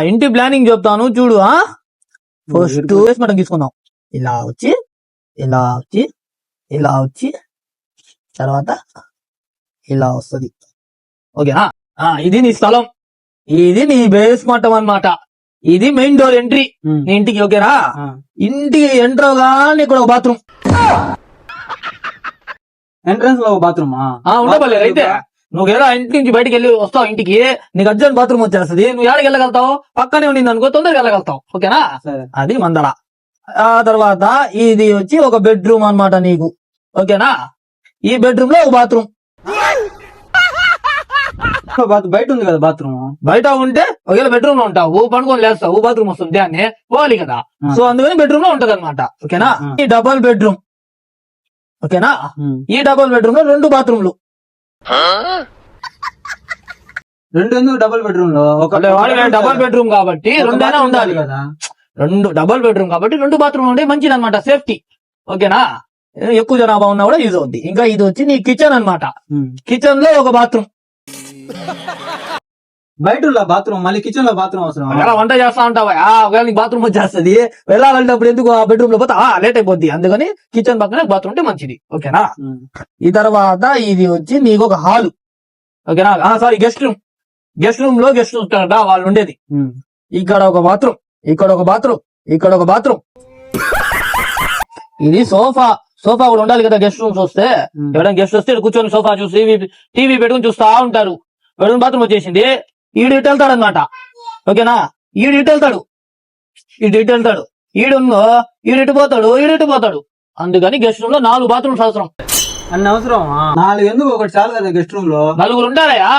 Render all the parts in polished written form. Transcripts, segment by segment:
ఇంటి ప్లానింగ్ చెప్తాను చూడు. ఫస్ట్ మనం తీసుకుందాం. ఇలా వచ్చి ఇలా వచ్చి ఇలా వచ్చి తర్వాత ఇలా వస్తుంది. ఓకేనా? ఇది నీ స్థలం, ఇది నీ బేస్ మట్టం అన్నమాట. ఇది మెయిన్ డోర్ ఎంట్రీ నీ ఇంటికి. ఓకేనా? ఇంటికి ఎంటర్ అవగానే ఇక్కడ ఒక బాత్రూమ్, ఎంట్రన్స్ లో బాత్రూమ్ ఉండబోలేదు. అయితే నువ్వు ఏదో ఇంటి నుంచి బయటకు వెళ్ళి వస్తావు ఇంటికి, నీకు అర్జెంట్ బాత్రూమ్ వచ్చేస్తుంది. నువ్వు ఎక్కడికి వెళ్ళగలుగుతావు? పక్కనే ఉండింది అనుకో, తొందరగా వెళ్ళగలుగుతావు. ఓకేనా? అది మందల. ఆ తర్వాత ఇది వచ్చి ఒక బెడ్రూమ్ అన్నమాట నీకు. ఓకేనా? ఈ బెడ్రూమ్ లో ఒక బాత్రూమ్. బయట ఉంది కదా బాత్రూమ్. బయట ఉంటే ఒకవేళ బెడ్రూమ్ లో ఉంటావు, పనుకొని లేస్తావు, బాత్రూమ్ వస్తుంది అని పోవాలి కదా. సో అందుకని బెడ్రూమ్ లో ఉంటది అనమాట. ఓకేనా? ఈ డబల్ బెడ్రూమ్. ఓకేనా? ఈ డబల్ బెడ్రూమ్ లో 2 బాత్రూమ్లు. డబల్ బెడ్రూమ్ లో డబల్ బెడ్రూమ్ కాబట్టి 2 అయినా ఉండాలి కదా. 2 డబల్ బెడ్రూమ్ కాబట్టి 2 బాత్రూమ్ ఉంటే మంచిది అనమాట, సేఫ్టీ. ఓకేనా? ఎక్కువ జనాభా ఉన్నా కూడా యూజ్ అవుద్ది. ఇంకా ఇది వచ్చి నీ కిచెన్ అన్నమాట. కిచెన్ లో ఒక బాత్రూమ్. బయట బాత్రూమ్ మళ్ళీ కిచెన్ లో బాత్రూమ్ అవసరం. అలా వంట చేస్తా ఉంటావా, ఒకవేళ నీకు బాత్రూమ్ వచ్చేస్తుంది, వెళ్ళాలంటప్పుడు ఎందుకు ఆ బెడ్రూమ్ లో పోతా లేట్ అయిపోద్ది. అందుకని కిచెన్ పక్కనే బాత్రూమ్ ఉంటే మంచిది. ఓకేనా? ఈ తర్వాత ఇది వచ్చి నీకు ఒక హాల్. ఓకేనా? Sorry, guest room. Guest room లో గెస్ట్ ఉంటారట వాళ్ళు ఉండేది. ఇక్కడ ఒక బాత్రూమ్, ఇక్కడ ఒక బాత్రూమ్, ఇక్కడ ఒక బాత్రూమ్. ఇది సోఫా. సోఫా కూడా ఉండాలి కదా గెస్ట్ రూమ్స్ వస్తే. ఎవరైనా గెస్ట్ వస్తే కూర్చొని సోఫా చూసి టీవీ పెట్టుకుని చూస్తా ఉంటారు. బెడ్రూమ్ బాత్రూమ్ వచ్చేసింది, ఈడు ఇటు వెళ్తాడు అనమాట. ఓకేనా? ఈడు ఇటు వెళ్తాడు, ఈడుందో ఈడు ఇటు పోతాడు, ఈడు ఇటు పోతాడు. అందుకని గెస్ట్ రూమ్ లో 4 బాత్రూమ్స్ అవసరం. అన్ని అవసరం. 4 ఎందుకు? ఒకటి చాలు కదా గెస్ట్ రూమ్ లో. 4 ఉంటారయా,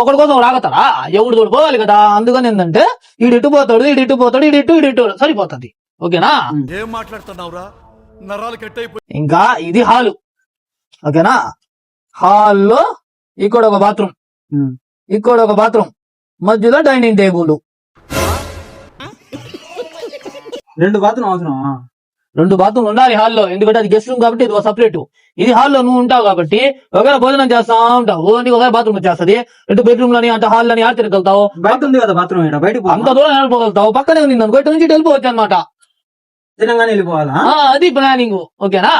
ఒకటి కోసం రాగతారా? ఎవడు తోడు పోవాలి కదా. అందుకని ఏంటంటే ఈడు ఇటు పోతాడు, ఈడు ఇటు పోతాడు, ఈడు సరిపోతుంది. ఓకేనా? ఏం మాట్లాడుతున్నావురా? నరాలు కట్ అయిపోయి. ఇంకా ఇది హాలు. ఓకేనా? హాల్లో ఇక్కడ ఒక బాత్రూమ్, ఇక్కడ ఒక బాత్రూమ్, మధ్యలో డైనింగ్ టేబుల్. 2 బాత్రూమ్ అవసరం. 2 బాత్రూమ్ ఉండాలి హాల్లో, ఎందుకంటే అది గెస్ట్ రూమ్ కాబట్టి ఇది సపరేట్. ఇది హాల్లో నువ్వు ఉంటావు కాబట్టి ఒకవేళ భోజనం చేస్తా ఉంటావు, నీకు ఒకవేళ బాత్రూమ్ వచ్చేస్తుంది. ఇటు బెడ్రూమ్ లని అంటే హాల్ అని ఆడ తిరగలుగుతావు. బయట ఉంది కదా బాత్రూమ్, బయట అంత దూరం వెళ్ళిపోగలుగుతావు. పక్కనే ఉంది అనుకో, ఇటు నుంచి వెళ్ళిపోవచ్చు అనమాట. తినంగానే వెళ్ళిపోవాలా? అది ప్లానింగ్. ఓకేనా?